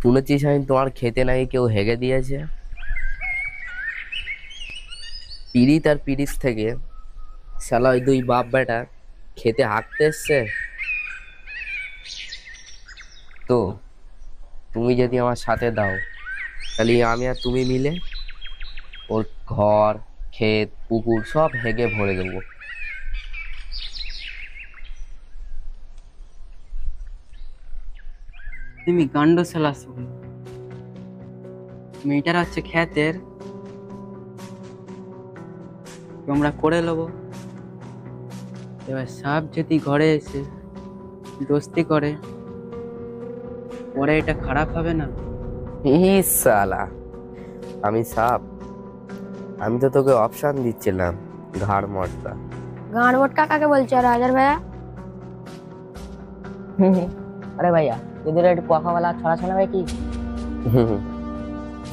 শুনেছিস আমি তোমার খেতে নাকি কেউ হেগে দিয়েছে। পিরিত আর পিরিত থেকে শালা ওই দুই বাপ বেটা খেতে হাঁকতে এসছে। তো তুমি যদি আমার সাথে দাও, তাহলে আমি আর তুমি মিলে ওর ঘর, ক্ষেত, পুকুর সব হেগে ভরে দেবো। তুমি কাণ্ড চালাচ্ছো। মেয়েটার হচ্ছে খ্যাতের, তোমরা করে নেবো। এবার সাপ যদি ঘরে এসে দোস্তি করে, পরে এটা খারাপ হবে না? শালা আমি সাপ? আমি তো তোকে অপশন দিচ্ছিলাম, ঘাড় মটকা। গাঁড় বটকা কাকে বলছো রাজার ভাইয়া? আরে ভাইয়া, এদের একটু পাখাওয়ালা ছড়া শোনাবে কি?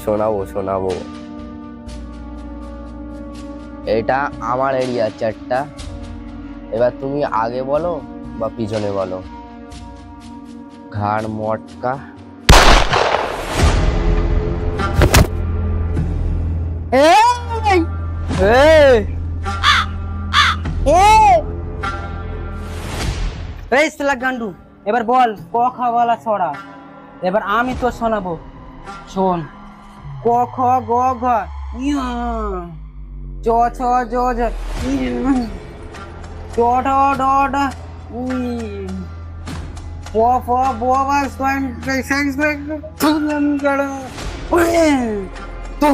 শোনাবো শোনাবো। এটা আমার এরিয়া চ্যাটটা। এবার তুমি আগে বলো বা পিছনে বলো। ঘাড় মটকা। এই এই শালা গান্ডু, এবার বল পাখাওয়ালা ছড়া। এবার আমি তো শোনাবো, শোন। ক খ গ ঘ ইয়া, চ ছ জ ঝ ইয়া, ট ঠ ড ঢ ই, প ফ ব ভ স তো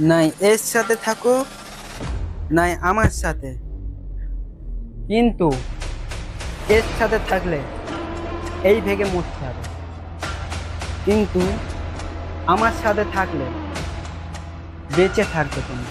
নাই এর সাথে থাকো, নাই আমার সাথে, কিন্তু এর সাথে থাকলে এই ভেগে মরতে হবে, কিন্তু আমার সাথে থাকলে বেঁচে থাকবে তুমি।